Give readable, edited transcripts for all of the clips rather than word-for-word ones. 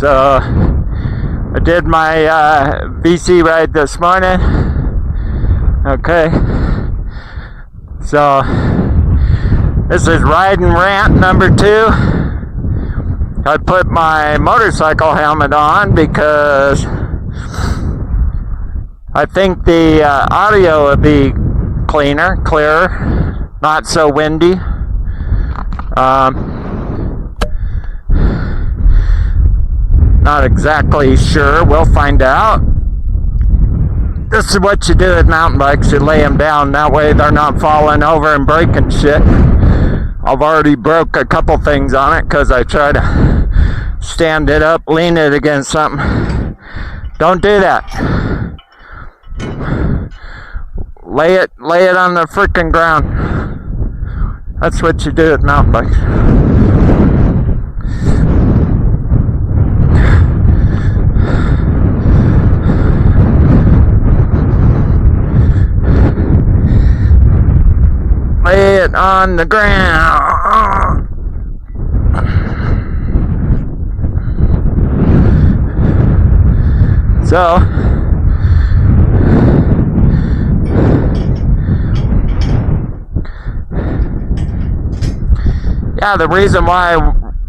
So I did my VC ride this morning. Okay. So this is ride and rant number 2. I put my motorcycle helmet on because I think the audio would be clearer, not so windy. Not exactly sure. We'll find out. This is what you do with mountain bikes. You lay them down. That way they're not falling over and breaking shit. I've already broke a couple things on it because I try to stand it up, lean it against something. Don't do that. Lay it on the freaking ground. That's what you do with mountain bikes. Lay it on the ground. So, yeah, the reason why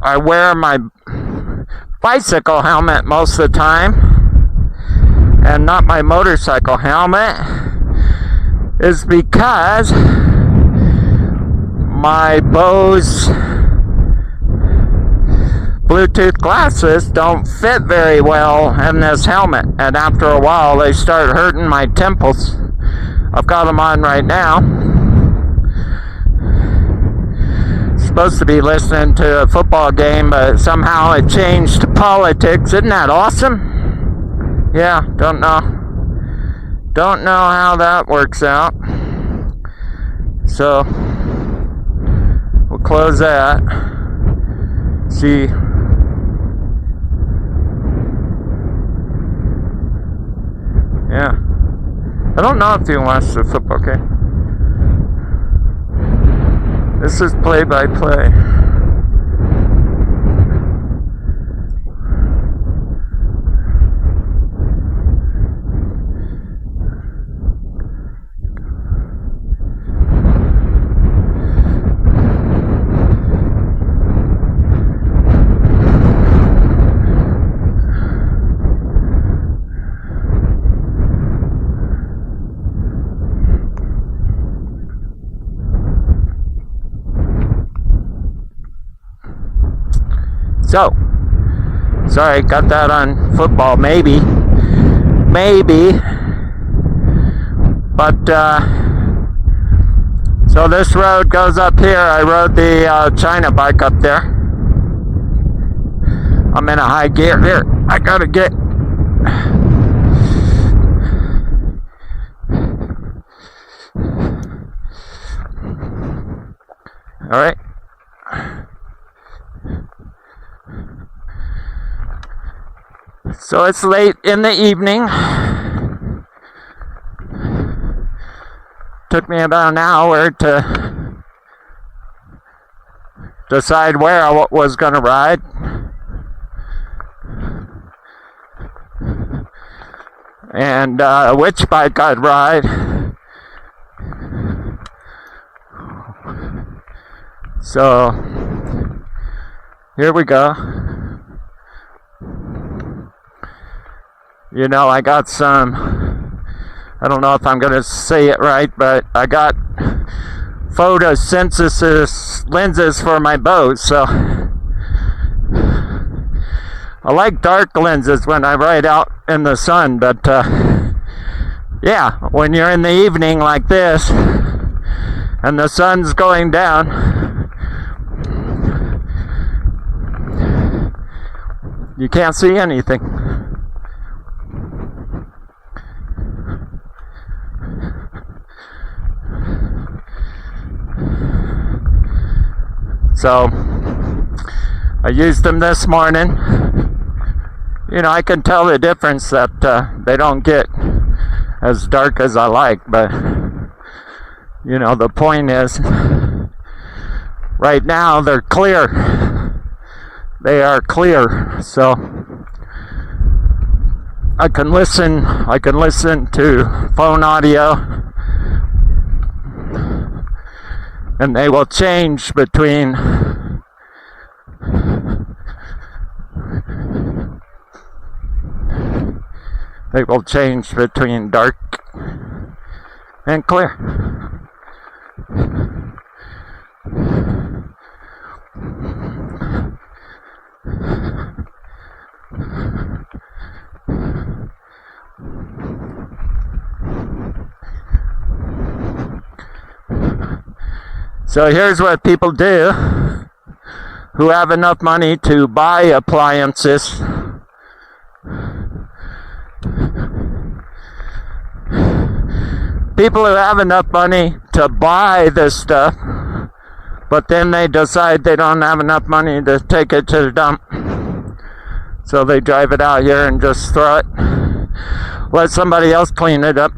I wear my bicycle helmet most of the time and not my motorcycle helmet is because my Bose Bluetooth glasses don't fit very well in this helmet, and after a while they start hurting my temples. I've got them on right now. Supposed to be listening to a football game, but somehow it changed to politics. Isn't that awesome? Yeah, don't know how that works out. So we'll close that. See. Yeah. I don't know if you watch the football game. This is play-by-play. So, sorry, got that on football, maybe, but, so this road goes up here. I rode the China bike up there. I'm in a high gear here. I gotta get, all right. So it's late in the evening. Took me about an hour to decide where I was going to ride. And which bike I'd ride. So here we go. You know, I got some, I don't know if I'm going to say it right, but I got photosynthesis lenses for my boat, so I like dark lenses when I ride out in the sun, but yeah, when you're in the evening like this and the sun's going down, you can't see anything. So I used them this morning. You know, I can tell the difference that they don't get as dark as I like, but you know, the point is right now they're clear. They are clear. So I can listen to phone audio, and they will change between dark and clear. So here's what people do who have enough money to buy appliances. People who have enough money to buy this stuff, but then they decide they don't have enough money to take it to the dump. So they drive it out here and just throw it. Let somebody else clean it up.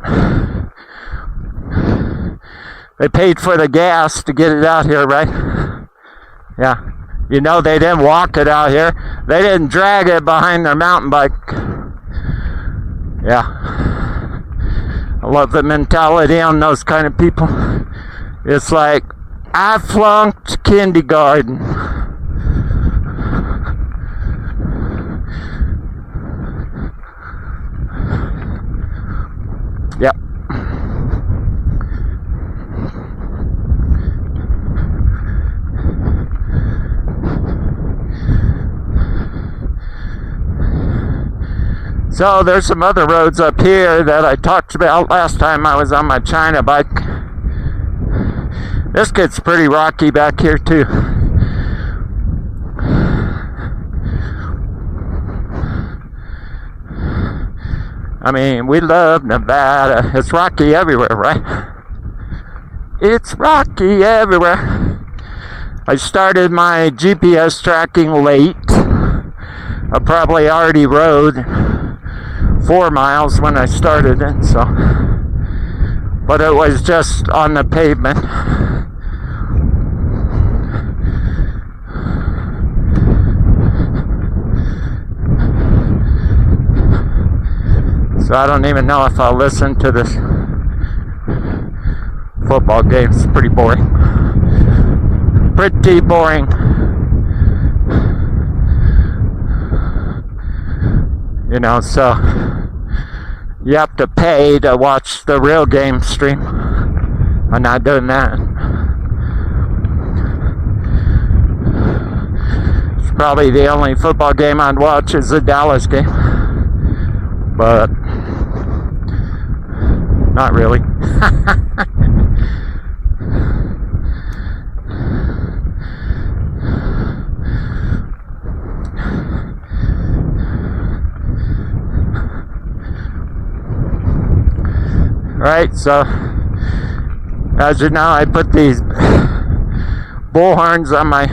They paid for the gas to get it out here, right? Yeah. You know, they didn't walk it out here. They didn't drag it behind their mountain bike. Yeah. I love the mentality on those kind of people. It's like, I flunked kindergarten. Yep. So there's some other roads up here that I talked about last time I was on my China bike. This gets pretty rocky back here too. I mean, we love Nevada. It's rocky everywhere, right? It's rocky everywhere. I started my GPS tracking late. I probably already rode 4 miles when I started it, so, but it was just on the pavement. So I don't even know if I'll listen to this football game. It's pretty boring. Pretty boring. You know, so you have to pay to watch the real game stream. I'm not doing that. It's probably the only football game I'd watch is the Dallas game. But not really. Right, so as you know, I put these bull horns on my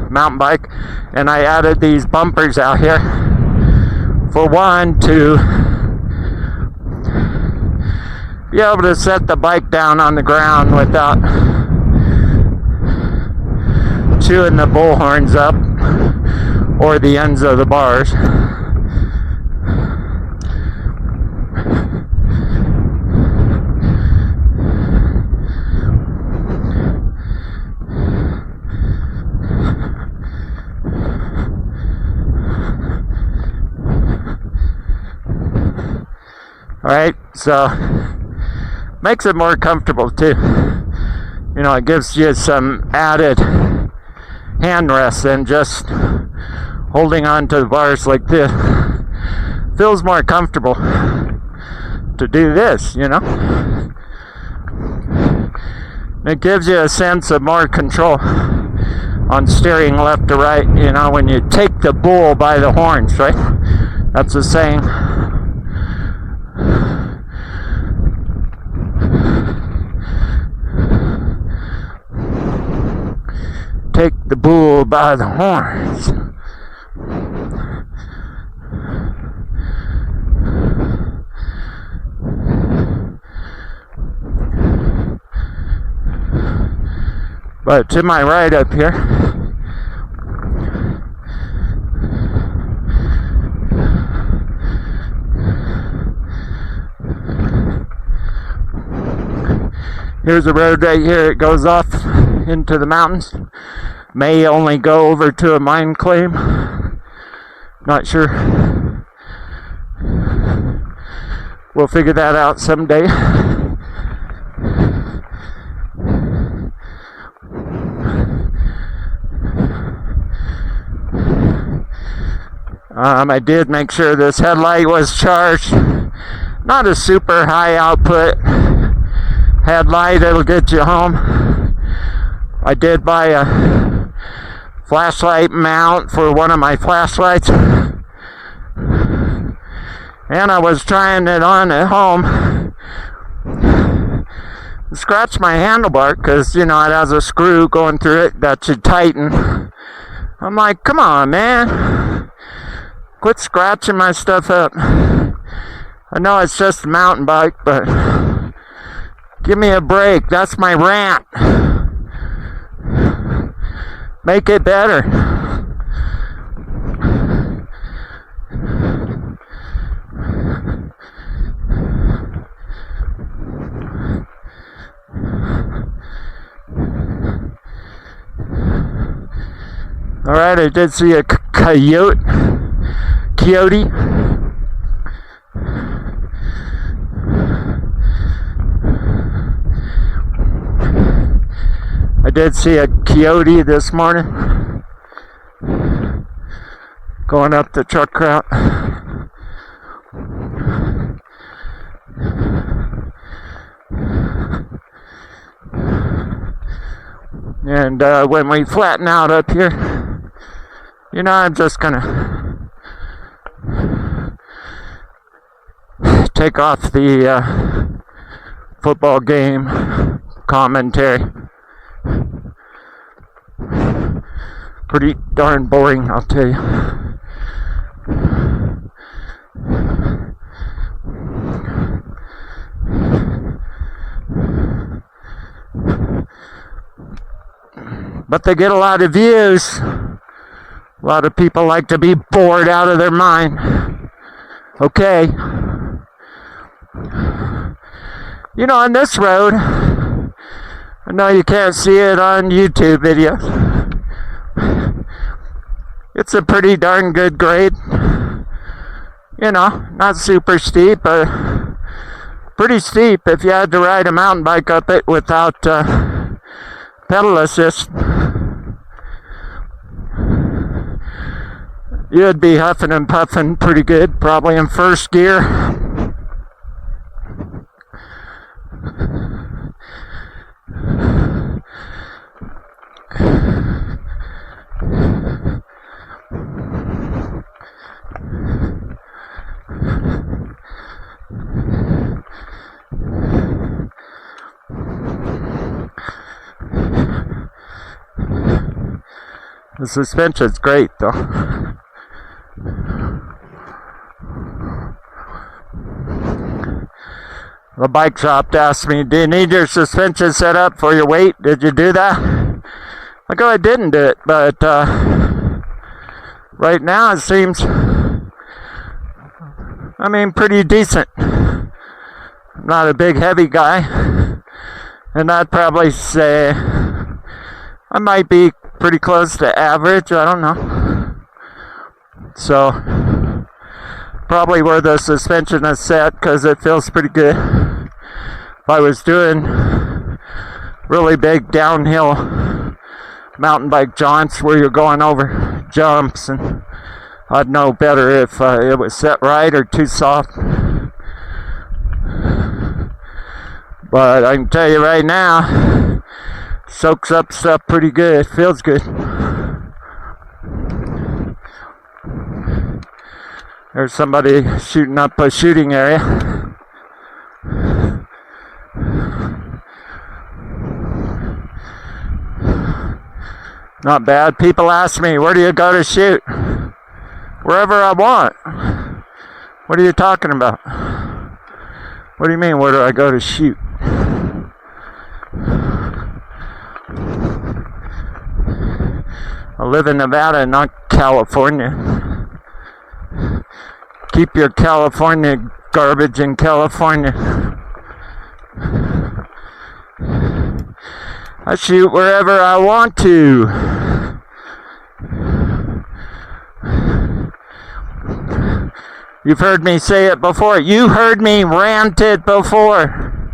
mountain bike, and I added these bumpers out here. For one, to be able to set the bike down on the ground without chewing the bull horns up or the ends of the bars. Alright, so makes it more comfortable too. You know, it gives you some added hand rest than just holding on to the bars like this. Feels more comfortable to do this, you know. It gives you a sense of more control on steering left to right, you know, when you take the bull by the horns, right? That's the saying. Take the bull by the horns. But to my right up here, Here's a road right here. It goes off into the mountains. May only go over to a mine claim. Not sure. We'll figure that out someday. I did make sure this headlight was charged. Not a super high output headlight, it'll get you home. I did buy a flashlight mount for one of my flashlights. And I was trying it on at home. Scratched my handlebar because, you know, it has a screw going through it that should tighten. I'm like, come on, man. Quit scratching my stuff up. I know it's just a mountain bike, but give me a break. That's my rant. Make it better. Alright, I did see a coyote. I did see a coyote this morning going up the truck route. And when we flatten out up here, you know, I'm just gonna take off the football game commentary. Pretty darn boring, I'll tell you. But they get a lot of views. A lot of people like to be bored out of their mind. Okay. You know, on this road, I know you can't see it on YouTube videos. It's a pretty darn good grade. You know, not super steep, but pretty steep if you had to ride a mountain bike up it without pedal assist. You'd be huffing and puffing pretty good, probably in first gear. The suspension's great though. The bike shop asked me, do you need your suspension set up for your weight? Did you do that? I go, I didn't do it, but right now it seems, I mean, pretty decent. I'm not a big heavy guy, and I'd probably say I might be pretty close to average, I don't know. So, probably where the suspension is set, because it feels pretty good. If I was doing really big downhill mountain bike jaunts where you're going over jumps, and I'd know better if it was set right or too soft. But I can tell you right now, soaks up stuff pretty good. Feels good. There's somebody shooting up a shooting area. Not bad. People ask me, where do you go to shoot? Wherever I want. What are you talking about? What do you mean, where do I go to shoot? I live in Nevada, not California. Keep your California garbage in California. I shoot wherever I want to. You've heard me say it before. You heard me rant it before.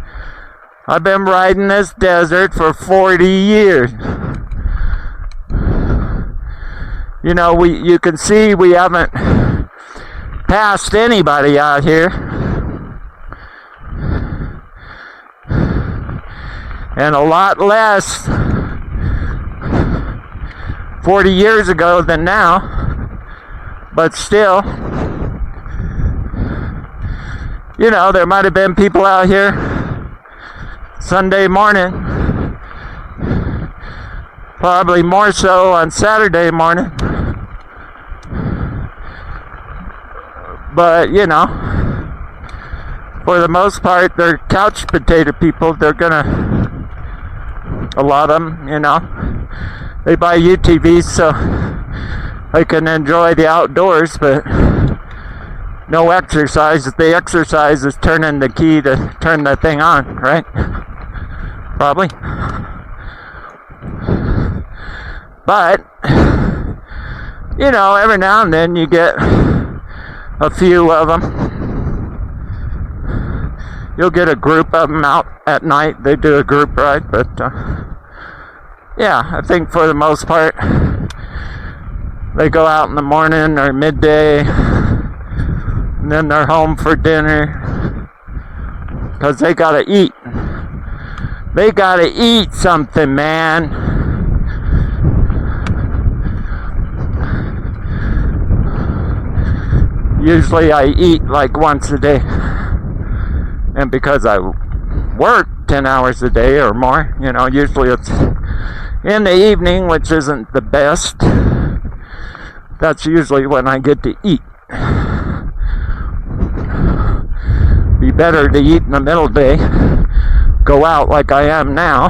I've been riding this desert for 40 years. You know, you can see we haven't passed anybody out here. And a lot less 40 years ago than now. But still, you know, there might have been people out here Sunday morning. Probably more so on Saturday morning. But, you know, for the most part, they're couch potato people. They're gonna, a lot of them, you know, they buy UTVs so they can enjoy the outdoors, but no exercise. If the exercise is turning the key to turn the thing on, right? Probably. But, you know, every now and then you get a few of them. You'll get a group of them out at night. They do a group ride, but yeah, I think for the most part they go out in the morning or midday, and then they're home for dinner because they gotta eat. They gotta eat something, man. Usually I eat like once a day. And because I work 10 hours a day or more, you know, usually it's in the evening, which isn't the best. That's usually when I get to eat. Be better to eat in the middle of the day. Go out like I am now.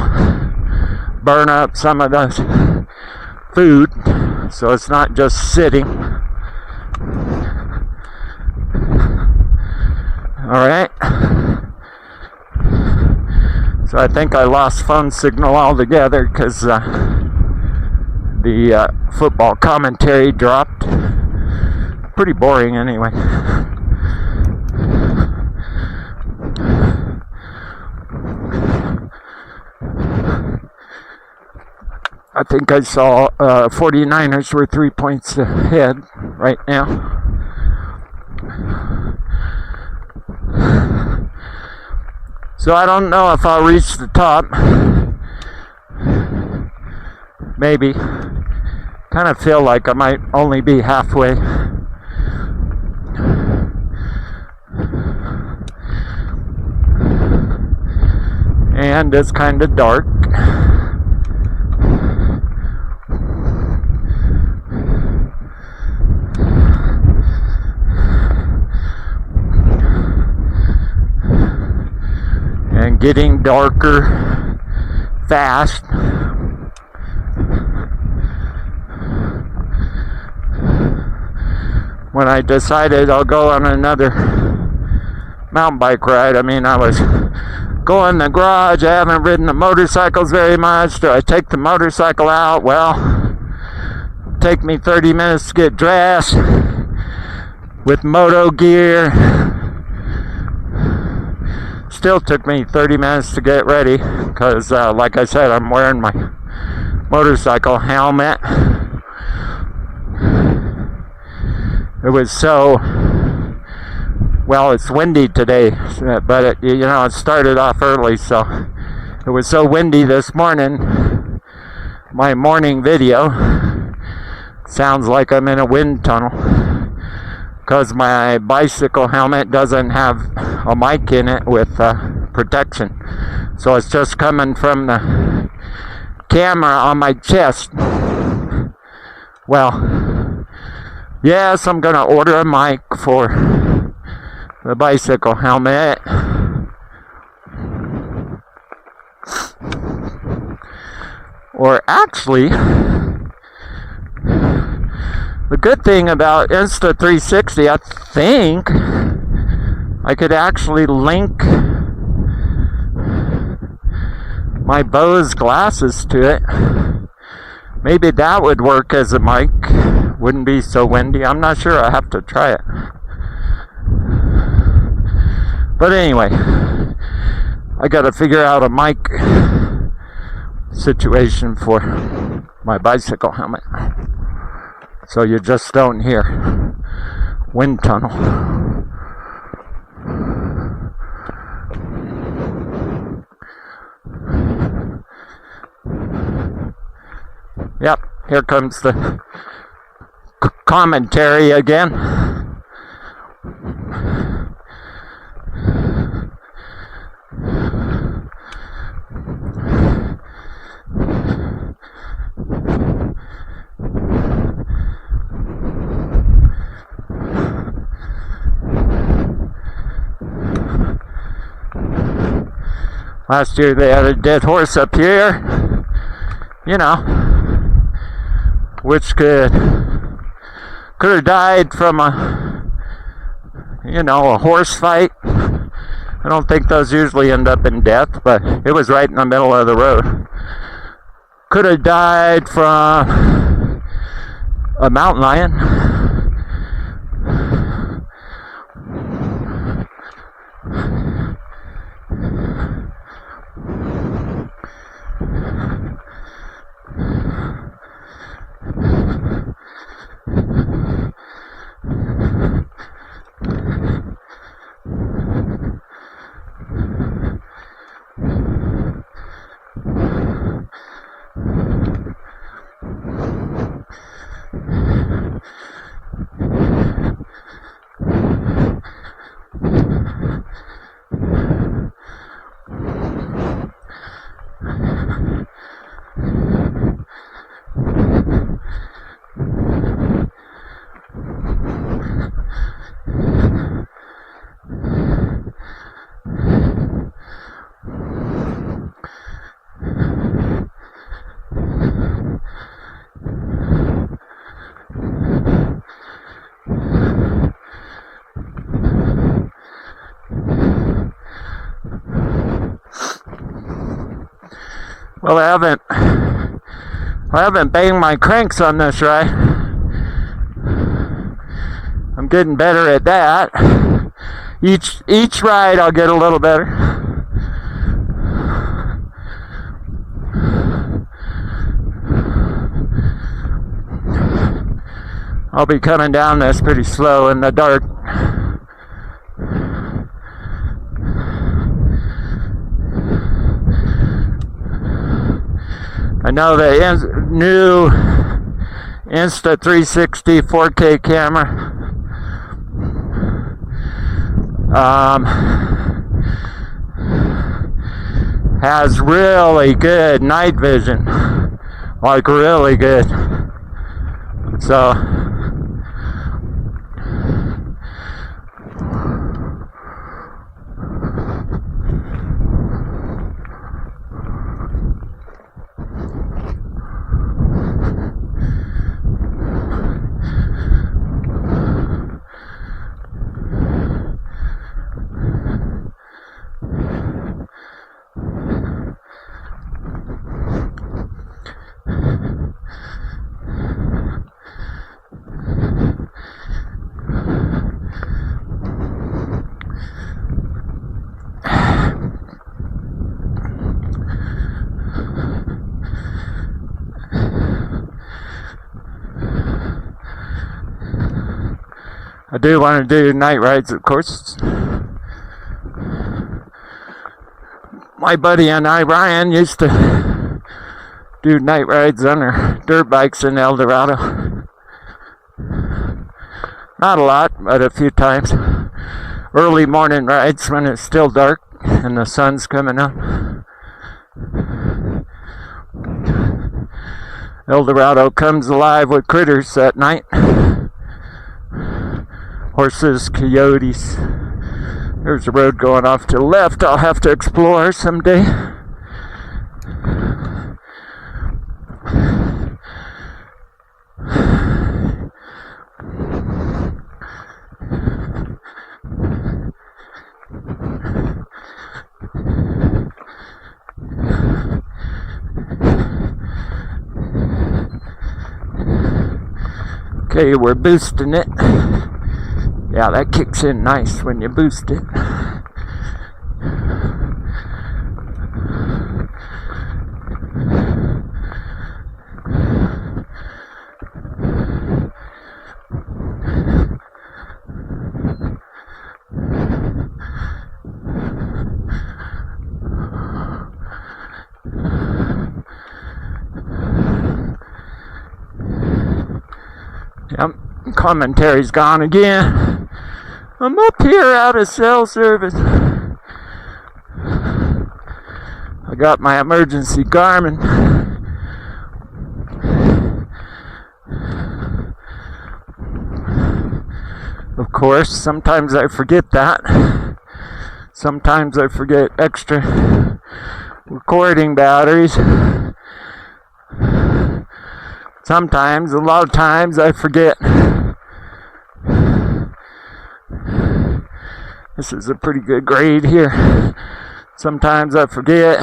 Burn up some of the food so it's not just sitting. Alright. So I think I lost phone signal altogether because the football commentary dropped. Pretty boring anyway. I think I saw 49ers were 3 points ahead right now. So I don't know if I'll reach the top. Maybe. Kind of feel like I might only be halfway. And it's kind of dark. And getting darker fast. When I decided I'll go on another mountain bike ride, I mean, I was going in the garage. I haven't ridden the motorcycles very much. Do I take the motorcycle out? Well, take me 30 minutes to get dressed with moto gear. Still took me 30 minutes to get ready because, like I said, I'm wearing my motorcycle helmet. It was so, well, it's windy today, but it, you know, it started off early, so it was so windy this morning. My morning video sounds like I'm in a wind tunnel because my bicycle helmet doesn't have a mic in it with protection, so it's just coming from the camera on my chest. Well, yes, I'm gonna order a mic for the bicycle helmet. Or actually, the good thing about Insta360, I think I could actually link my Bose glasses to it. Maybe that would work as a mic. Wouldn't be so windy. I'm not sure. I have to try it. But anyway, I got to figure out a mic situation for my bicycle helmet, so you just don't hear wind tunnel. Yep, here comes the commentary again. Last year they had a dead horse up here, you know, which could have died from a horse fight. I don't think those usually end up in death, but it was right in the middle of the road. Could have died from a mountain lion. Well, I haven't banged my cranks on this right. I'm getting better at that. Each ride I'll get a little better. I'll be coming down this pretty slow in the dark. I know the new Insta360 4K camera has really good night vision, like really good. So I do want to do night rides, of course. My buddy and I, Ryan, used to do night rides on our dirt bikes in El Dorado. Not a lot, but a few times. Early morning rides when it's still dark and the sun's coming up. El Dorado comes alive with critters at night. Horses, coyotes. There's a road going off to the left I'll have to explore someday. Okay, we're boosting it. Yeah, that kicks in nice when you boost it. Yep, commentary's gone again. I'm up here out of cell service. I got my emergency Garmin. Of course, sometimes I forget that. Sometimes I forget extra recording batteries. Sometimes, a lot of times, I forget. This is a pretty good grade here. Sometimes I forget.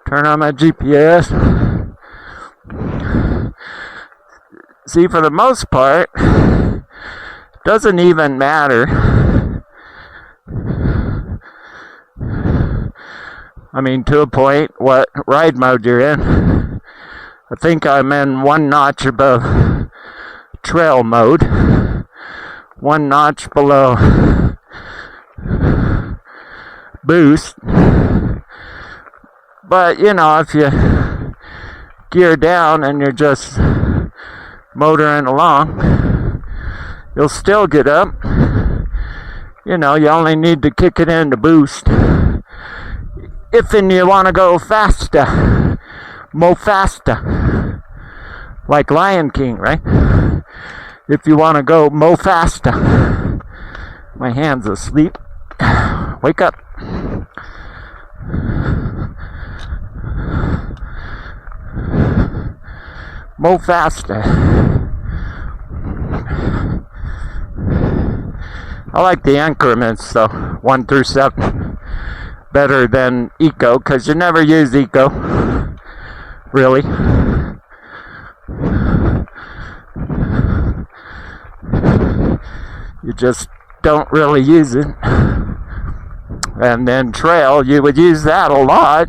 Turn on my GPS. See, for the most part, it doesn't even matter. I mean, to a point, what ride mode you're in. I think I'm in one notch above trail mode, one notch below boost. But, you know, if you gear down and you're just motoring along, you'll still get up. You know, you only need to kick it in to boost. If you want to go faster. Mo faster, like Lion King, right? If you want to go mo faster. My hand's asleep. Wake up. Mo faster. I like the increments though, 1 through 7, better than eco, because you never use eco. Really? You just don't really use it. And then trail, you would use that a lot.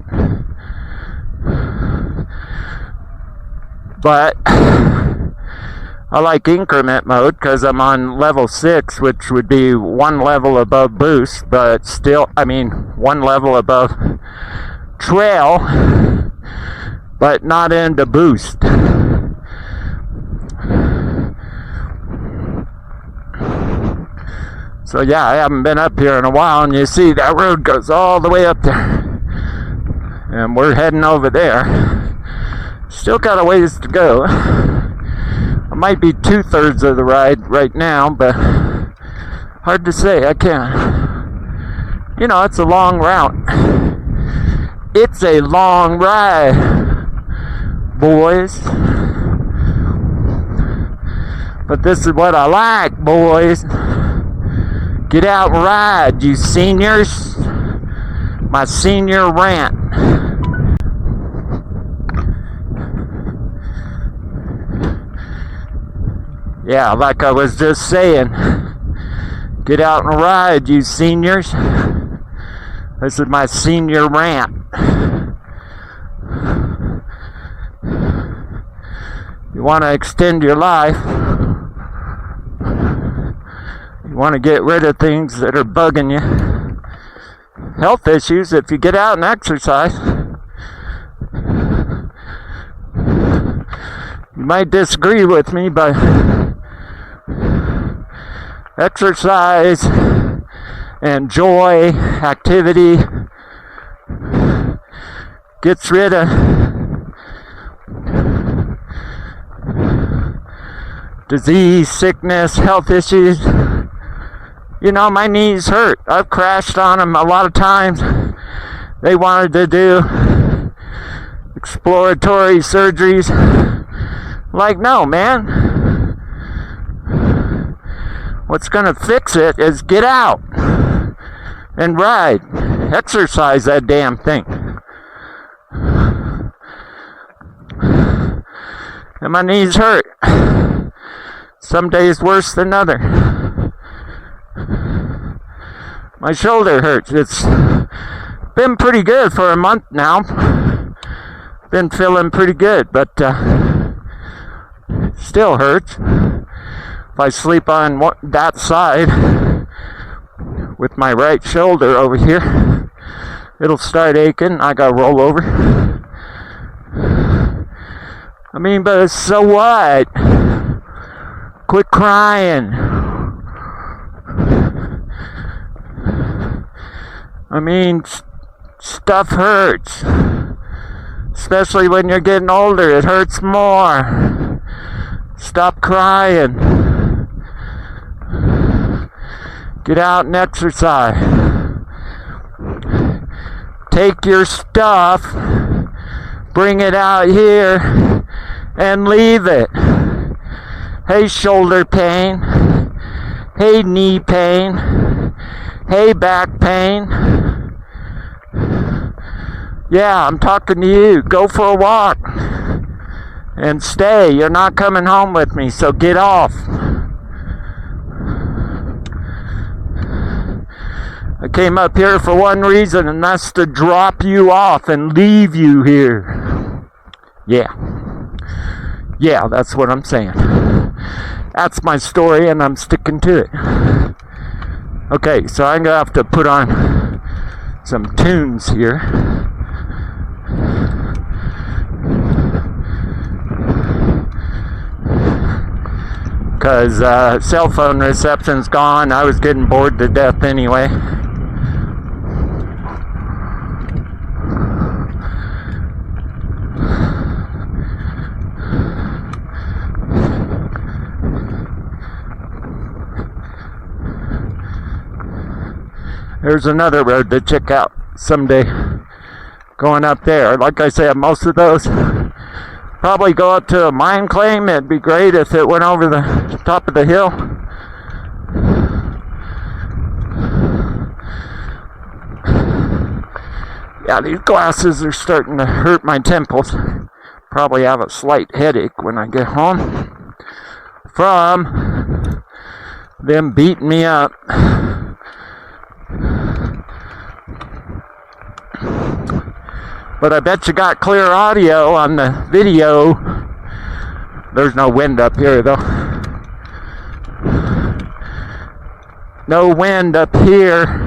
But I like increment mode because I'm on level 6, which would be one level above boost, but still, I mean, one level above trail, but not into boost. So yeah, I haven't been up here in a while, and you see that road goes all the way up there. And we're heading over there. Still got a ways to go. I might be 2/3 of the ride right now, but hard to say, I can't. You know, it's a long route. It's a long ride, boys. But this is what I like, boys. Get out and ride, you seniors. My senior rant. Yeah, like I was just saying. Get out and ride, you seniors. This is my senior rant. You want to extend your life. You want to get rid of things that are bugging you. Health issues, if you get out and exercise. You might disagree with me, but exercise and joy, activity gets rid of disease, sickness, health issues. You know, my knees hurt. I've crashed on them a lot of times. They wanted to do exploratory surgeries. Like, no, man. What's going to fix it is get out and ride. Exercise that damn thing. And my knees hurt. Some days worse than other. My shoulder hurts. It's been pretty good for a month now. Been feeling pretty good, but still hurts. If I sleep on that side with my right shoulder over here, it'll start aching. I gotta roll over. I mean, but so what? Quit crying. I mean, stuff hurts. Especially when you're getting older, it hurts more. Stop crying. Get out and exercise. Take your stuff, bring it out here, and leave it. Hey, shoulder pain. Hey, knee pain. Hey, back pain. Yeah, I'm talking to you. Go for a walk. And stay. You're not coming home with me, so get off. I came up here for one reason, and that's to drop you off and leave you here. Yeah. Yeah, that's what I'm saying. That's my story, and I'm sticking to it. Okay, so I'm going to have to put on some tunes here. Because cell phone reception's gone. I was getting bored to death anyway. There's another road to check out someday. Going up there. Like I said, most of those probably go up to a mine claim. It'd be great if it went over the top of the hill. Yeah, these glasses are starting to hurt my temples. Probably have a slight headache when I get home from them beating me up. But I bet you got clear audio on the video. There's no wind up here though. No wind up here.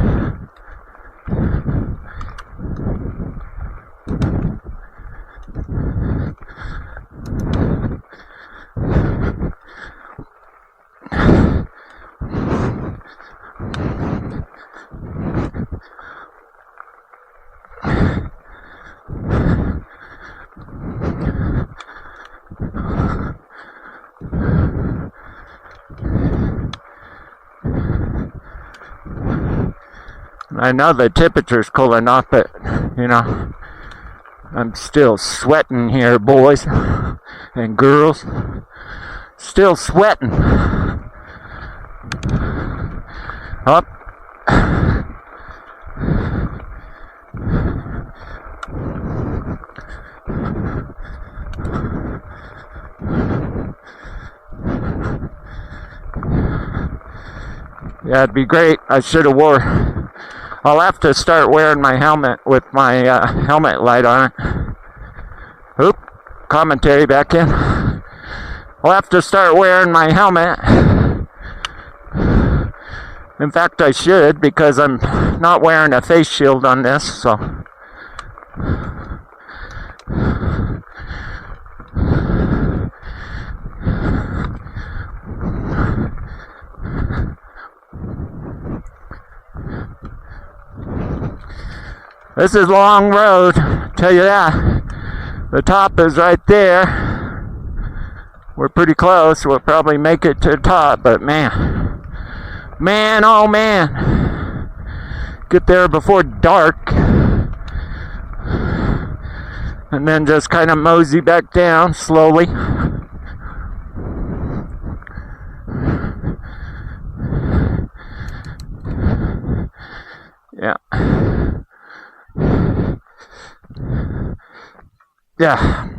I know the temperature's cooling off, but, you know, I'm still sweating here, boys and girls. Still sweating. Up. Yeah, it'd be great. I should have wore. I'll have to start wearing my helmet with my helmet light on it. Oop, commentary back in. I'll have to start wearing my helmet. In fact, I should, because I'm not wearing a face shield on this, so. This is a long road, tell you that. The top is right there. We're pretty close. We'll probably make it to the top, but man, oh man, get there before dark, and then just kind of mosey back down slowly. Yeah. Yeah.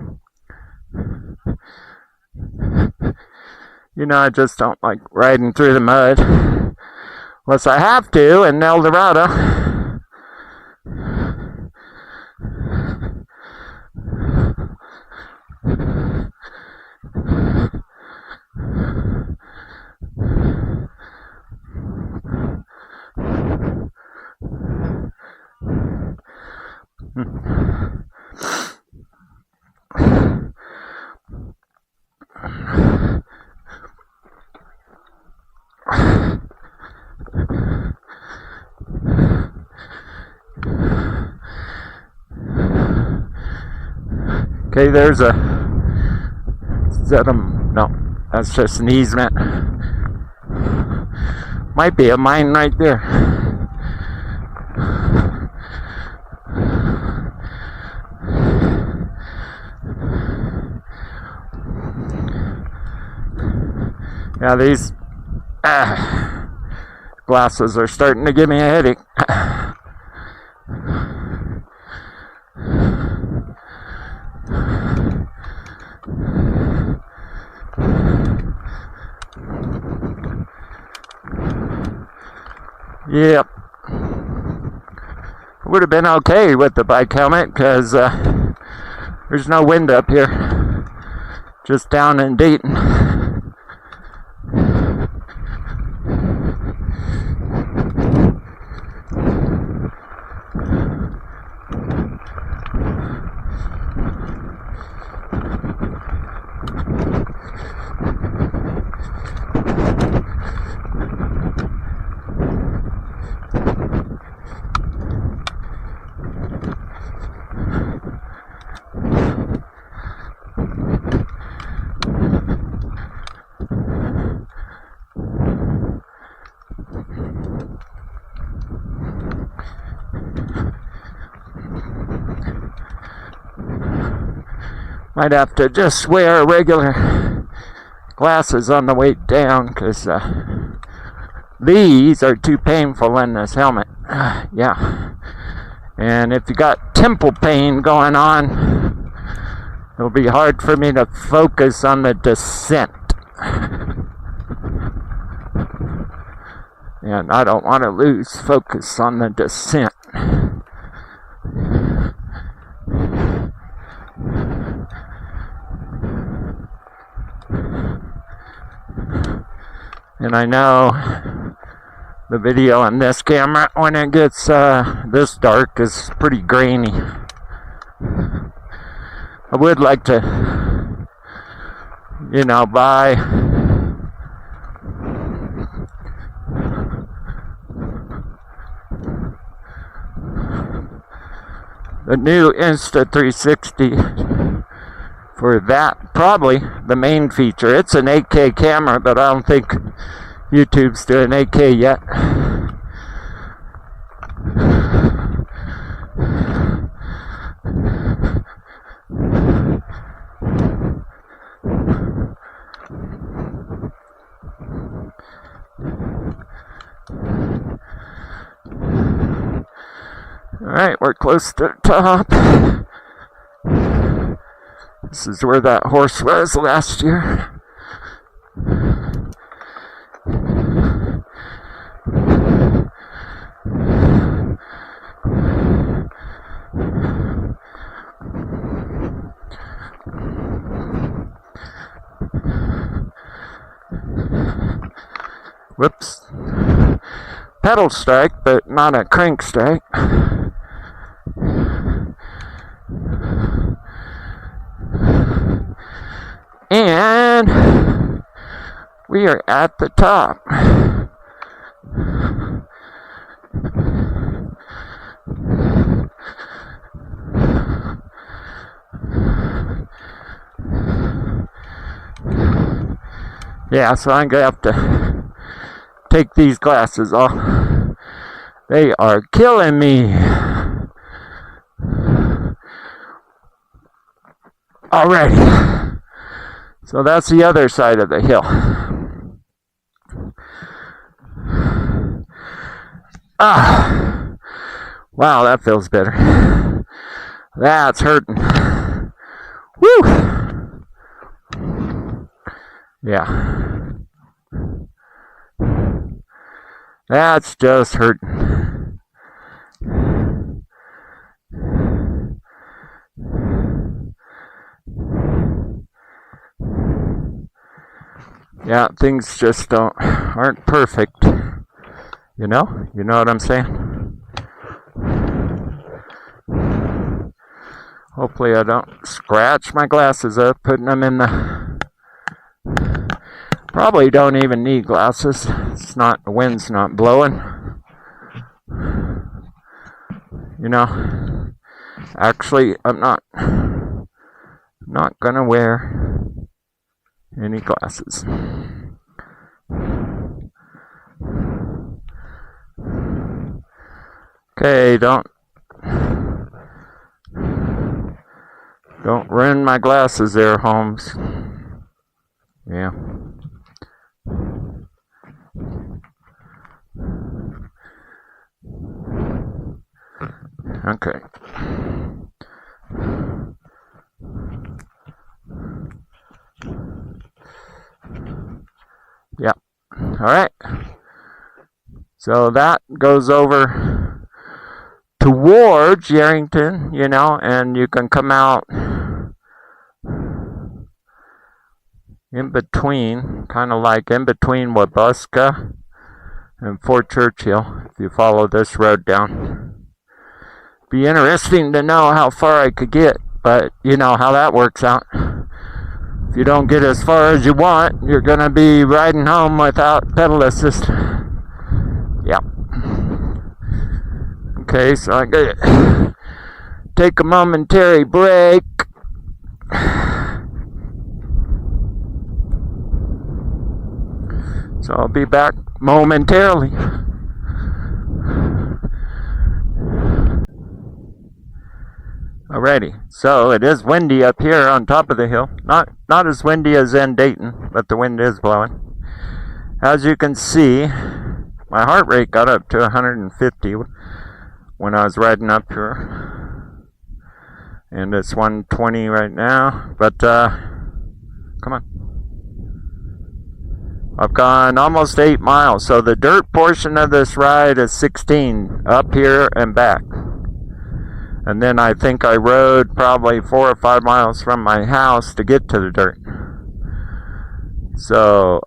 You know, I just don't like riding through the mud. Unless I have to in El Dorado. Okay, there's a, is that a, no, that's just an easement. Might be a mine right there. Yeah, these glasses are starting to give me a headache. Yep. Would have been okay with the bike helmet because there's no wind up here. Just down in Dayton. Might have to just wear regular glasses on the way down because these are too painful in this helmet. Yeah. And if you got temple pain going on, it'll be hard for me to focus on the descent. And I don't want to lose focus on the descent. And I know the video on this camera, when it gets this dark, is pretty grainy. I would like to, you know, buy the new Insta360 for that, probably the main feature. It's an 8K camera, but I don't think YouTube's doing 8K yet. Alright, we're close to the top. This is where that horse was last year. Whoops. Pedal strike, but not a crank strike. And we are at the top. Yeah, so I'm gonna have to take these glasses off. They are killing me. Alrighty. So that's the other side of the hill. Ah. Wow, that feels better. That's hurting. Woo! Yeah. That's just hurting. Yeah, things just aren't perfect. You know what I'm saying? Hopefully I don't scratch my glasses up putting them in the... Probably don't even need glasses. The wind's not blowing. You know, actually I'm not gonna wear any glasses. Okay, don't ruin my glasses there, Holmes. Yeah. Okay. Yeah. All right. So that goes over towards Yarrington, you know, and you can come out in between, kind of like in between Wabuska and Fort Churchill, if you follow this road down. Be interesting to know how far I could get, but you know how that works out. If you don't get as far as you want, you're going to be riding home without pedal assist. Yeah. Okay, so I got to take a momentary break. So I'll be back momentarily. Alrighty, so it is windy up here on top of the hill. Not as windy as in Dayton, but the wind is blowing. As you can see, my heart rate got up to 150 when I was riding up here. And it's 120 right now, but come on. I've gone almost 8 miles, so the dirt portion of this ride is 16 up here and back. And then I think I rode probably 4 or 5 miles from my house to get to the dirt. So,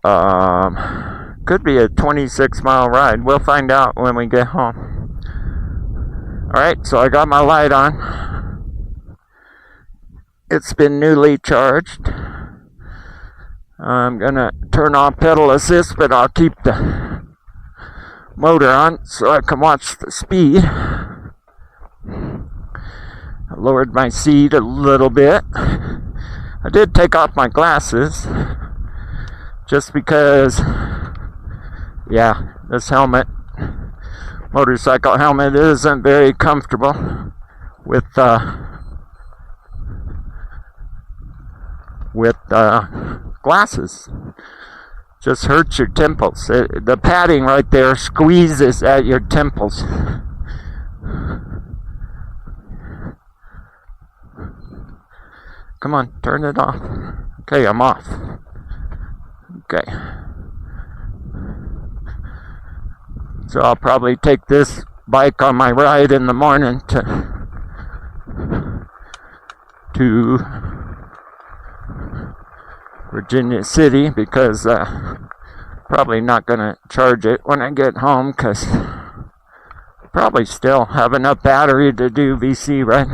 could be a 26-mile ride. We'll find out when we get home. Alright, so I got my light on. It's been newly charged. I'm gonna turn on pedal assist, but I'll keep the motor on so I can watch the speed. I lowered my seat a little bit. I did take off my glasses just because, yeah, this motorcycle helmet isn't very comfortable with glasses. Just hurts your temples. The padding right there squeezes at your temples. Come on, turn it off. Okay, I'm off. Okay. So I'll probably take this bike on my ride in the morning to Virginia City, because probably not going to charge it when I get home, because probably still have enough battery to do VC, right?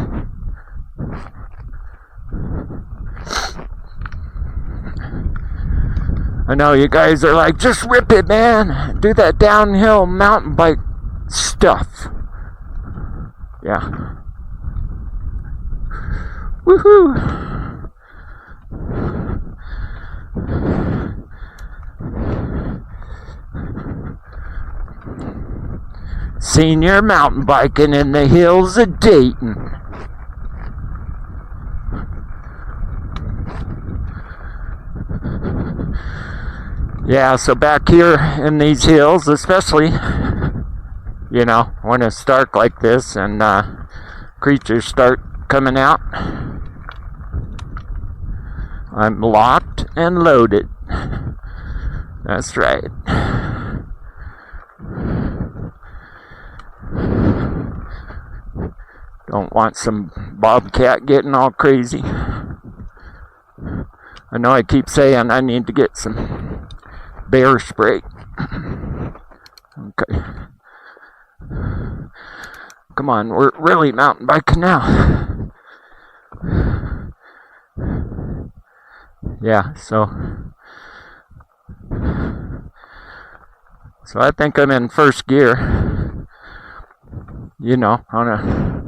I know you guys are like, just rip it, man. Do that downhill mountain bike stuff. Yeah. Woohoo! Senior mountain biking in the hills of Dayton. Yeah, so back here in these hills, especially, you know, when it's dark like this and creatures start coming out, I'm locked and loaded. That's right. Don't want some bobcat getting all crazy. I know I keep saying I need to get some bear spray. Okay. Come on, we're really mountain biking now. Yeah, so I think I'm in first gear, you know, on a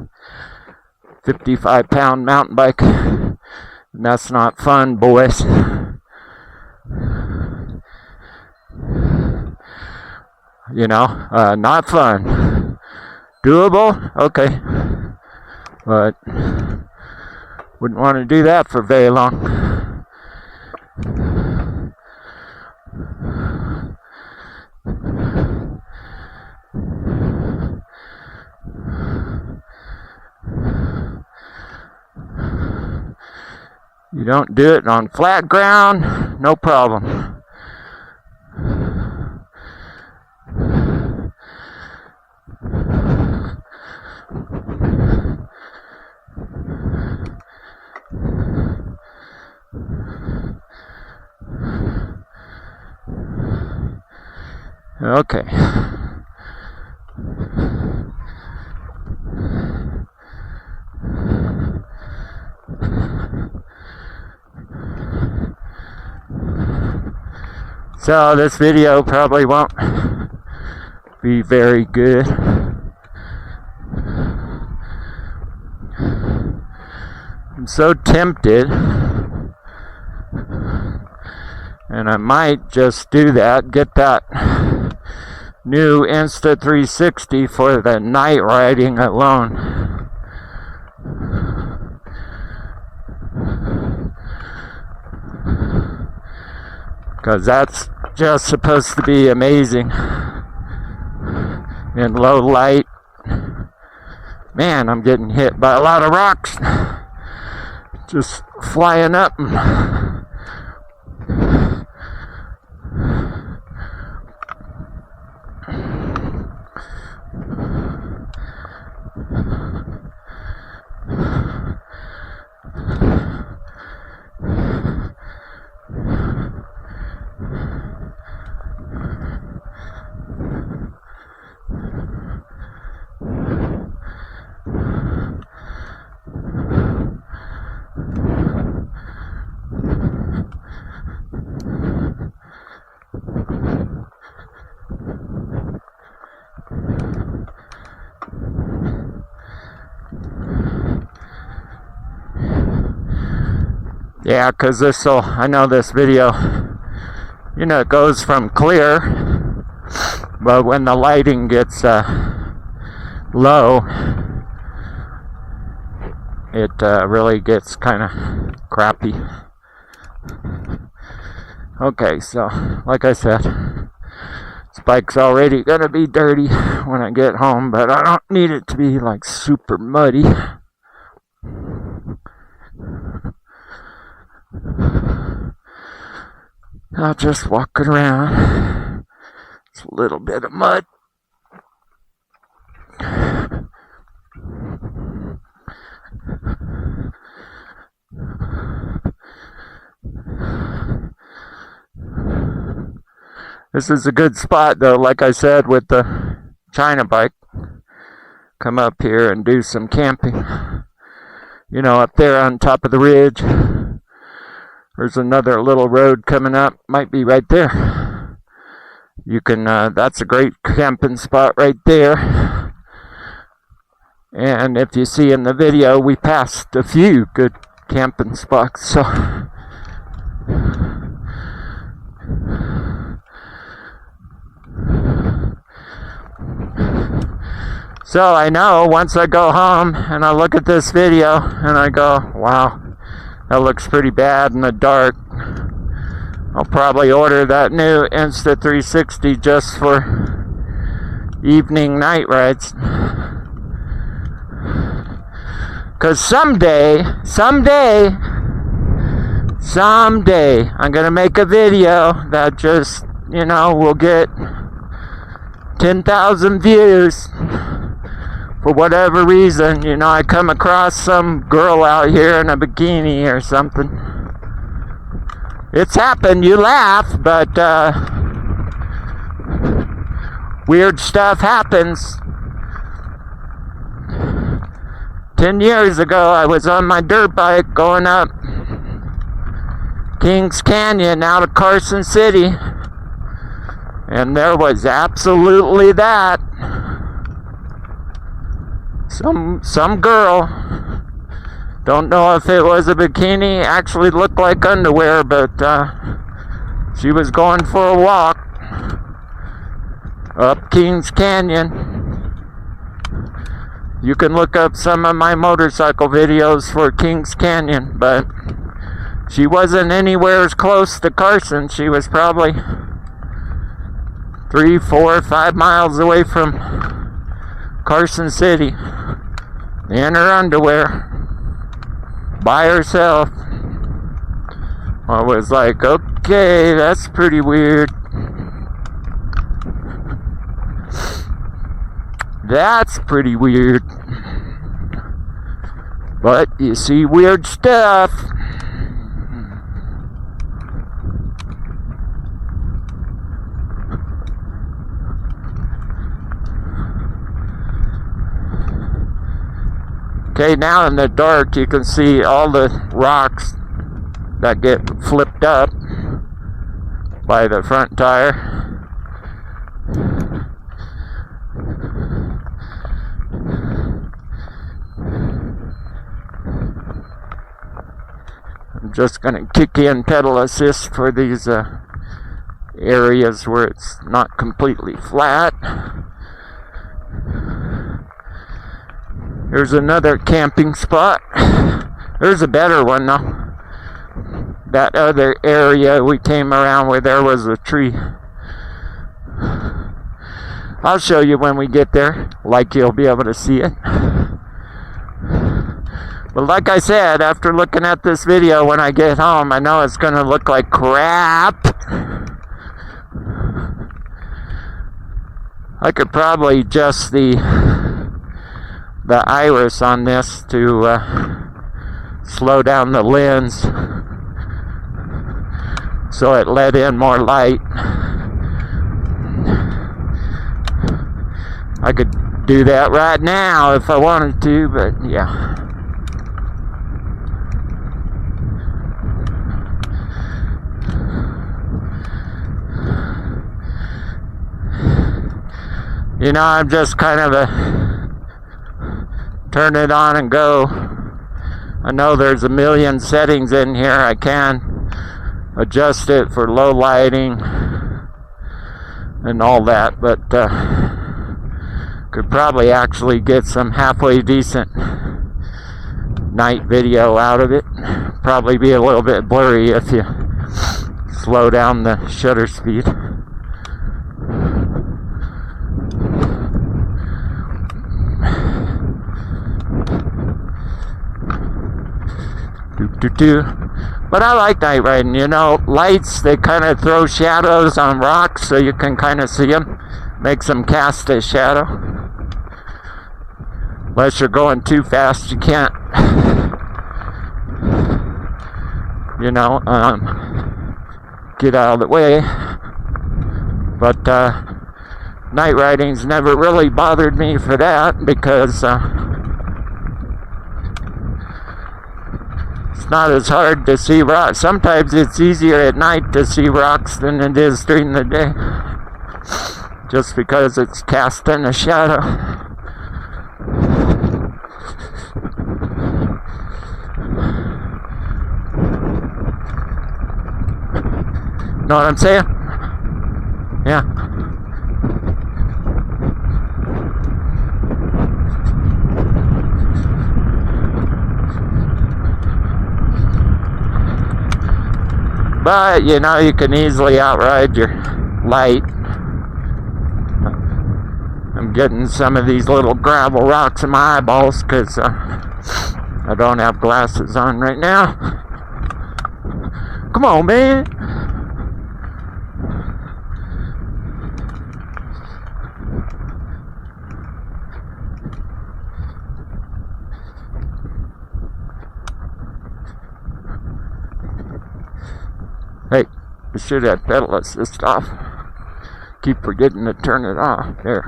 55-pound mountain bike. And that's not fun, boys. You know, not fun. Doable? Okay. But wouldn't want to do that for very long. You don't do it on flat ground, no problem. Okay. So this video probably won't be very good. I'm so tempted, and I might just do that, get that new Insta360 for the night riding alone. Because that's just supposed to be amazing in low light. Man, I'm getting hit by a lot of rocks. Just flying up. Yeah, because I know this video, you know, it goes from clear, but when the lighting gets low, it really gets kind of crappy. Okay, so like I said, this bike's already gonna be dirty when I get home, but I don't need it to be like super muddy. I'll just walk it around. It's a little bit of mud. This is a good spot though, like I said, with the China bike. Come up here and do some camping. You know, up there on top of the ridge. There's another little road coming up, might be right there. You can, that's a great camping spot right there. And if you see in the video, we passed a few good camping spots, so. So I know once I go home and I look at this video and I go, wow, that looks pretty bad in the dark. I'll probably order that new Insta360 just for evening night rides. Because someday, I'm going to make a video that just, you know, will get 10,000 views for whatever reason, you know, I come across some girl out here in a bikini or something. It's happened, you laugh, but weird stuff happens. 10 years ago, I was on my dirt bike going up Kings Canyon out of Carson City, and there was absolutely that. Some girl, don't know if it was a bikini, actually looked like underwear, but she was going for a walk up Kings Canyon. You can look up some of my motorcycle videos for Kings Canyon, but she wasn't anywhere as close to Carson. She was probably 3, 4, 5 miles away from Carson City in her underwear by herself. I was like, okay, that's pretty weird. That's pretty weird. But you see weird stuff. Okay, now in the dark you can see all the rocks that get flipped up by the front tire. I'm just going to kick in pedal assist for these areas where it's not completely flat. Here's another camping spot. There's a better one though. That other area we came around where there was a tree. I'll show you when we get there, like you'll be able to see it. But like I said, after looking at this video when I get home, I know it's going to look like crap. I could probably adjust the iris on this to slow down the lens so it let in more light. I could do that right now if I wanted to, but yeah. You know, I'm just kind of turn it on and go. I know there's a million settings in here. I can adjust it for low lighting and all that, but could probably actually get some halfway decent night video out of it. Probably be a little bit blurry if you slow down the shutter speed. But I like night riding, you know. Lights, they kind of throw shadows on rocks so you can kind of see them. Makes them cast a shadow. Unless you're going too fast, you can't, you know, get out of the way. But night riding's never really bothered me for that, because it's not as hard to see rocks. Sometimes it's easier at night to see rocks than it is during the day, just because it's casting a shadow. Know what I'm saying? Yeah. But, you know, you can easily outride your light. I'm getting some of these little gravel rocks in my eyeballs because I don't have glasses on right now. Come on, man. Hey, I should have pedal assist off. Keep forgetting to turn it off. There.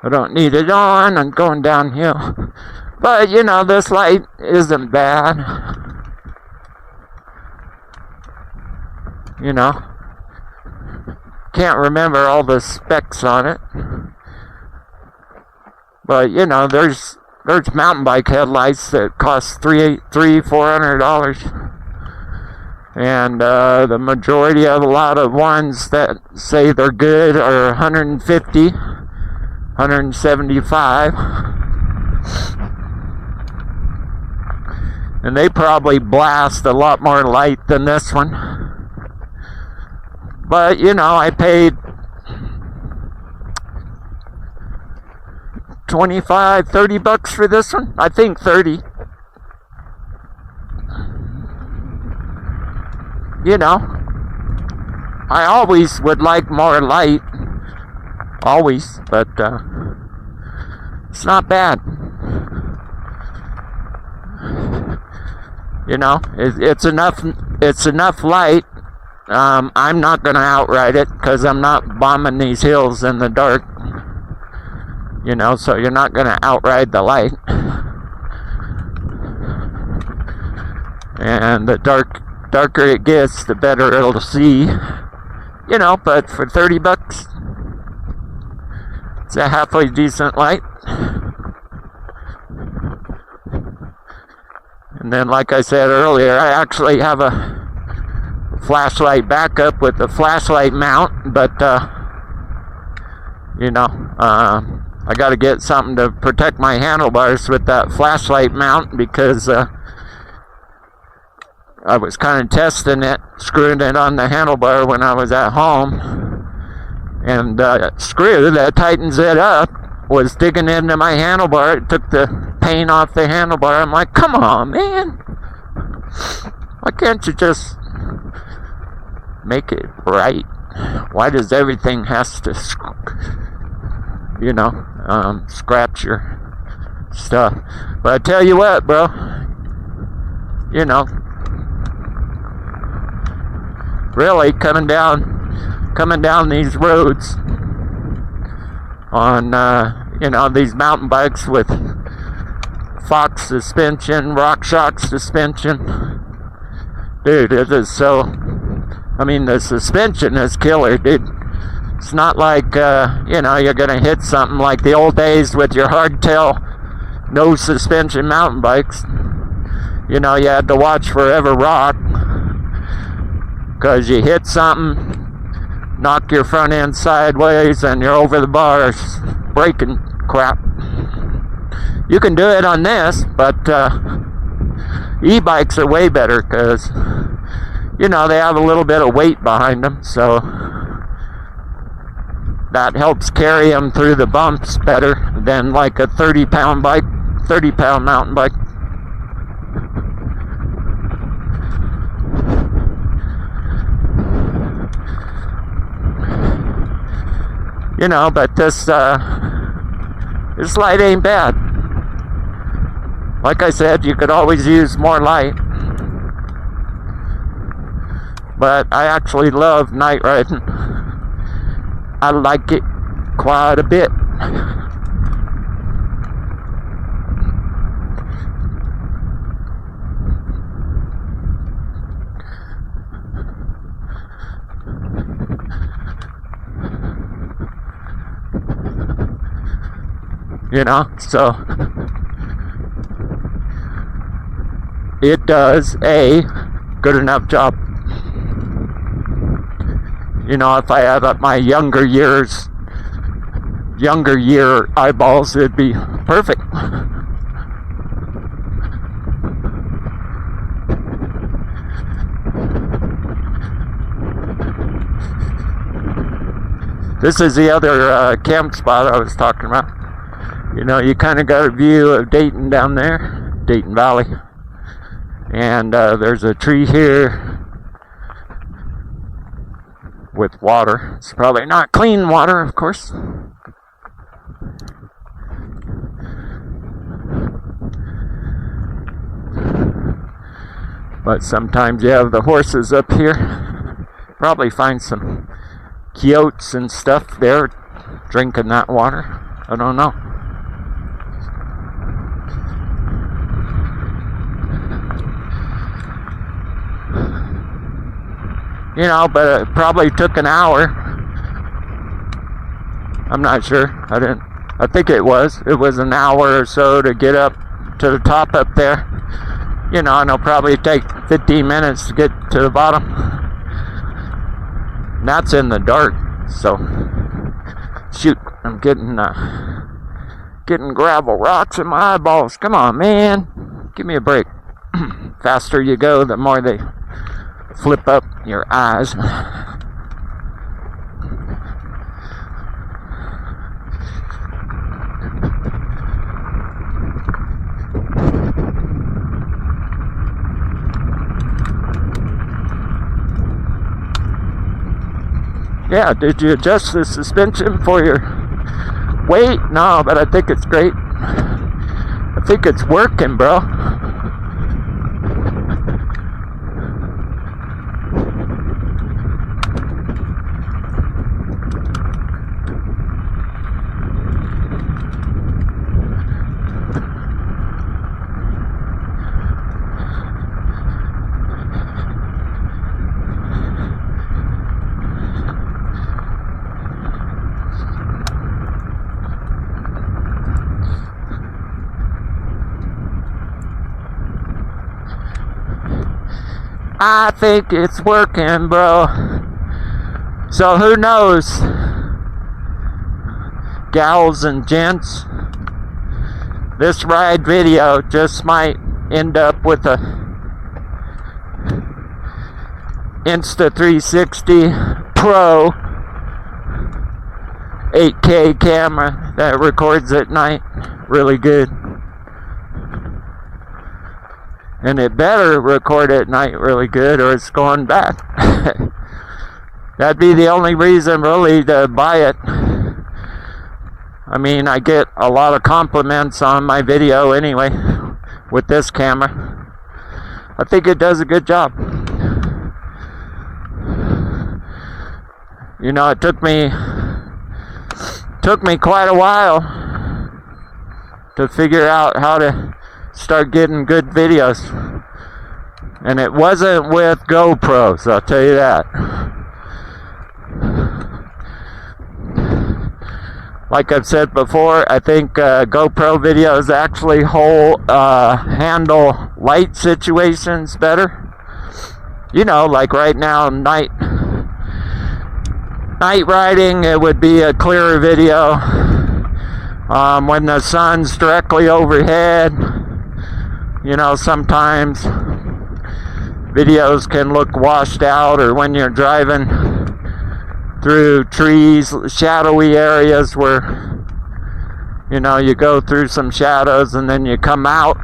I don't need it on. I'm going downhill. But, you know, this light isn't bad. You know. Can't remember all the specs on it. But, you know, there's mountain bike headlights that cost $400. And the majority of a lot of ones that say they're good are 150, 175. And they probably blast a lot more light than this one. But, you know, I paid $25-$30 for this one. I think 30. You know, I always would like more light. Always, but it's not bad. You know, it's enough light. I'm not going to outride it because I'm not bombing these hills in the dark. You know, so you're not going to outride the light. And the darker it gets, the better it'll see. You know, but for $30, it's a halfway decent light. And then, like I said earlier, I actually have a flashlight backup with a flashlight mount, but you know, I got to get something to protect my handlebars with that flashlight mount because I was kind of testing it, screwing it on the handlebar when I was at home, and screw that tightens it up was digging into my handlebar. It took the paint off the handlebar. I'm like, come on, man, why can't you just make it right? Why does everything has to, you know, scratch your stuff? But I tell you what, bro, you know, really coming down these roads on you know, these mountain bikes with Fox suspension, RockShox suspension, dude, it is so, I mean, the suspension is killer, dude. It's not like you know, you're gonna hit something like the old days with your hardtail no suspension mountain bikes. You know, you had to watch forever rock because you hit something, knock your front end sideways, and you're over the bars, breaking crap. You can do it on this, but e-bikes are way better because, you know, they have a little bit of weight behind them, so that helps carry them through the bumps better than like a 30-pound mountain bike. You know, but this light ain't bad. Like I said, you could always use more light. But I actually love night riding. I like it quite a bit. You know, so it does a good enough job. You know, if I had up my younger year eyeballs, it'd be perfect. This is the other camp spot I was talking about. You know, you kind of got a view of Dayton down there, Dayton Valley. And there's a tree here with water. It's probably not clean water, of course. But sometimes you have the horses up here. Probably find some coyotes and stuff there drinking that water. I don't know. You know, but it probably took an hour. I'm not sure. I think it was an hour or so to get up to the top up there. You know, and it'll probably take 15 minutes to get to the bottom. And that's in the dark. So, shoot, I'm getting gravel rocks in my eyeballs. Come on, man. Give me a break. Faster you go, the more they flip up your eyes. Yeah, did you adjust the suspension for your weight? No, but I think it's great. I think it's working, bro. I think it's working, bro. So who knows, gals and gents, this ride video just might end up with a Insta360 Pro 8K camera that records at night really good. And it better record at night really good or it's going back. That'd be the only reason really to buy it. I mean, I get a lot of compliments on my video anyway with this camera. I think it does a good job. You know, it took me quite a while to figure out how to start getting good videos, and it wasn't with GoPros, I'll tell you that. Like I've said before, I think GoPro videos actually handle light situations better. You know, like right now, night riding, it would be a clearer video. When the sun's directly overhead, you know, sometimes videos can look washed out, or when you're driving through trees, shadowy areas where, you know, you go through some shadows and then you come out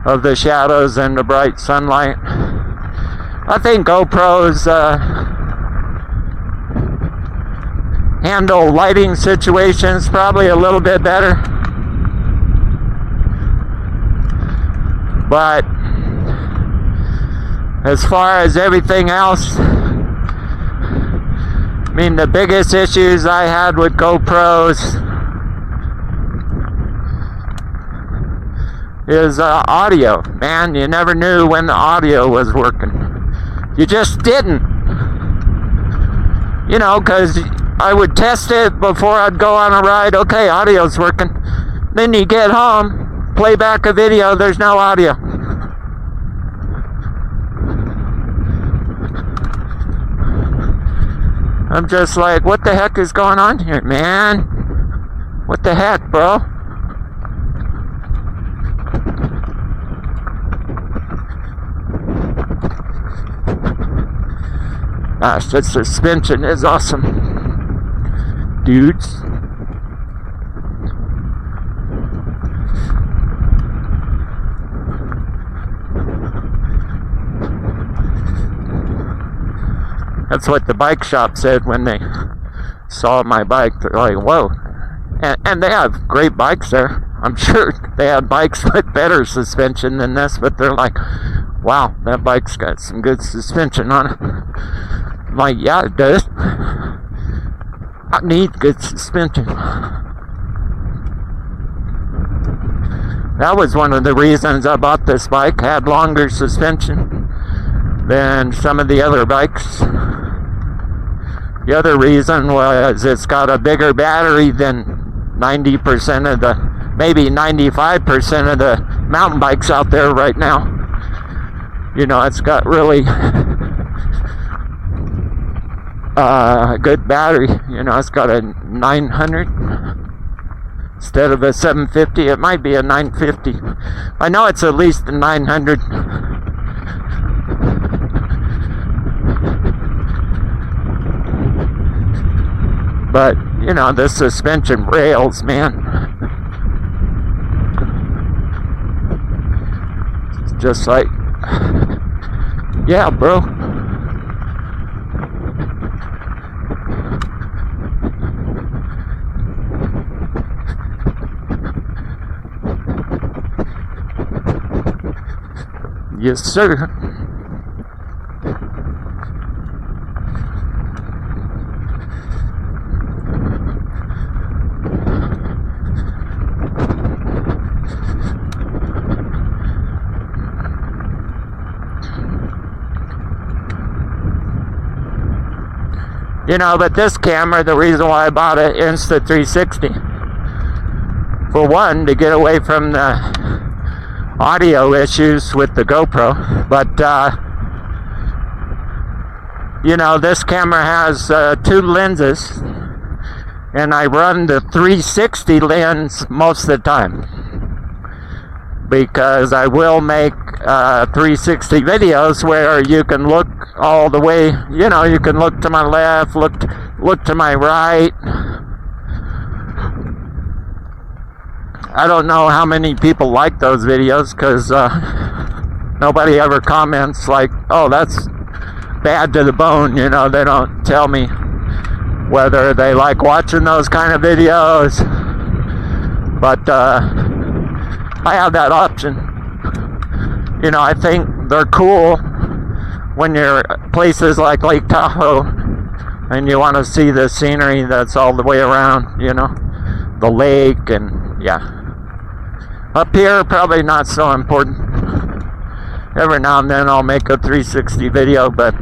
of the shadows into bright sunlight. I think GoPros handle lighting situations probably a little bit better. But as far as everything else, I mean, the biggest issues I had with GoPros is audio. Man, you never knew when the audio was working. You just didn't. You know, because I would test it before I'd go on a ride. Okay, audio's working. Then you get home, play back a video, there's no audio. I'm just like, what the heck is going on here, man? What the heck, bro? Gosh, the suspension is awesome, dudes. That's what the bike shop said when they saw my bike. They're like, whoa. And they have great bikes there. I'm sure they had bikes with better suspension than this, but they're like, wow, that bike's got some good suspension on it. I'm like, yeah, it does. I need good suspension. That was one of the reasons I bought this bike. Had longer suspension than some of the other bikes. The other reason was it's got a bigger battery than 90% of the, maybe 95% of the mountain bikes out there right now. You know, it's got really good battery. You know, it's got a 900 instead of a 750. It might be a 950. I know it's at least a 900. But, you know, the suspension rails, man. It's just like, yeah, bro. Yes, sir. You know, but this camera, the reason why I bought it, Insta360. For one, to get away from the audio issues with the GoPro. But, you know, this camera has 2 lenses. And I run the 360 lens most of the time. Because I will make 360 videos where you can look all the way, you know, you can look to my left, look to my right. I don't know how many people like those videos, because nobody ever comments like, oh, that's bad to the bone. You know, they don't tell me whether they like watching those kind of videos. But I have that option. You know, I think they're cool when you're places like Lake Tahoe and you want to see the scenery that's all the way around, you know, the lake, and yeah. Up here, probably not so important. Every now and then I'll make a 360 video, but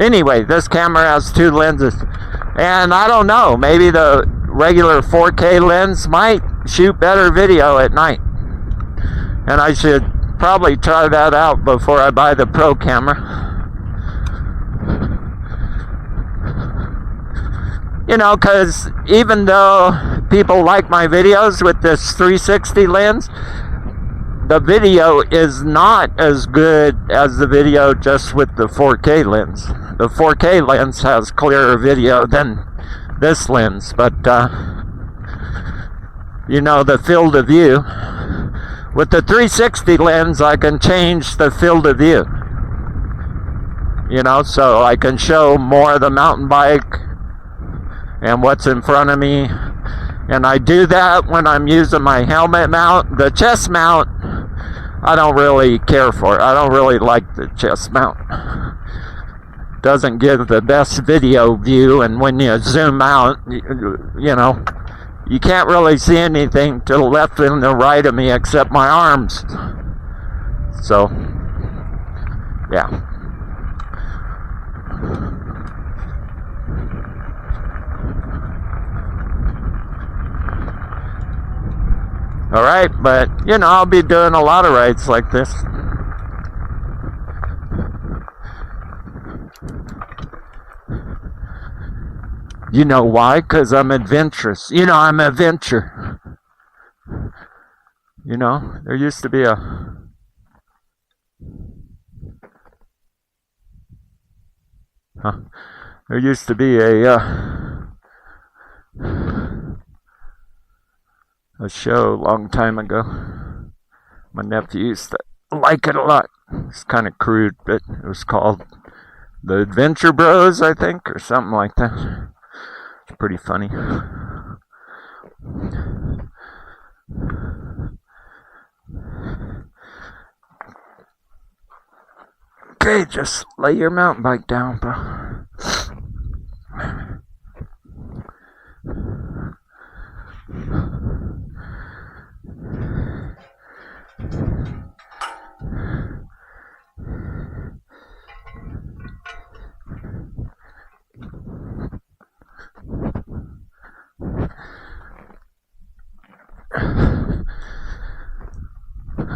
anyway, this camera has 2 lenses. And I don't know, maybe the regular 4K lens might shoot better video at night. And I should probably try that out before I buy the Pro camera. You know, because even though people like my videos with this 360 lens, the video is not as good as the video just with the 4K lens. The 4K lens has clearer video than this lens, but you know, the field of view. With the 360 lens, I can change the field of view. You know, so I can show more of the mountain bike and what's in front of me. And I do that when I'm using my helmet mount. The chest mount, I don't really care for. I don't really like the chest mount. Doesn't give the best video view, and when you zoom out, you know, you can't really see anything to the left and the right of me except my arms. So, yeah. Alright, but, you know, I'll be doing a lot of rides like this. You know why? Because I'm adventurous. You know, I'm an adventure. You know, there used to be a... There used to be a show a long time ago. My nephew used to like it a lot. It's kind of crude, but it was called The Adventure Bros, I think, or something like that. It's pretty funny. Okay, just lay your mountain bike down, bro.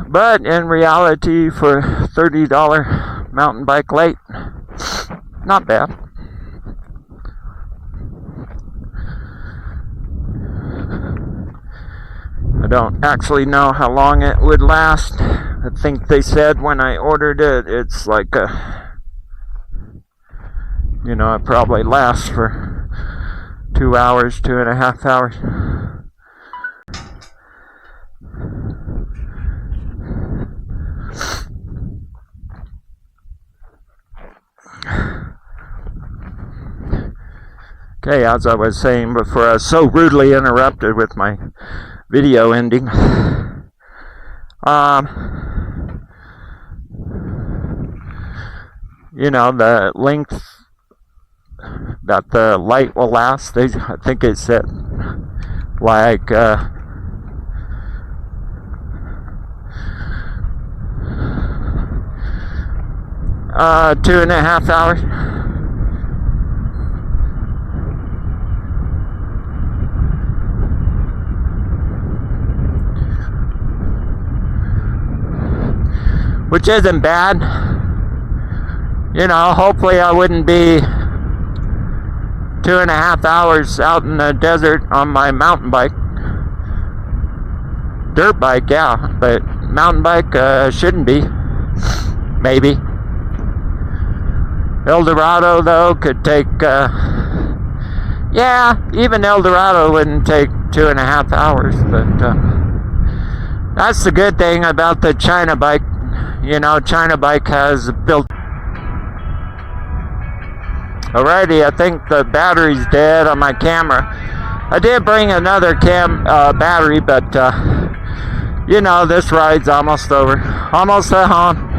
But in reality, for $30 mountain bike late, not bad. I don't actually know how long it would last. I think they said when I ordered it, it's like it probably lasts for 2 hours, 2.5 hours. Okay, as I was saying before, I was so rudely interrupted with my video ending. The length that the light will last, I think it said like 2.5 hours. Which isn't bad. Hopefully I wouldn't be 2.5 hours out in the desert on my mountain bike. Dirt bike, yeah, but mountain bike shouldn't be. Maybe. El Dorado, though, could take, even El Dorado wouldn't take 2.5 hours, but that's the good thing about the China bike. China bike has built. Alrighty, I think the battery's dead on my camera. I did bring another battery, but this ride's almost over. Almost at home.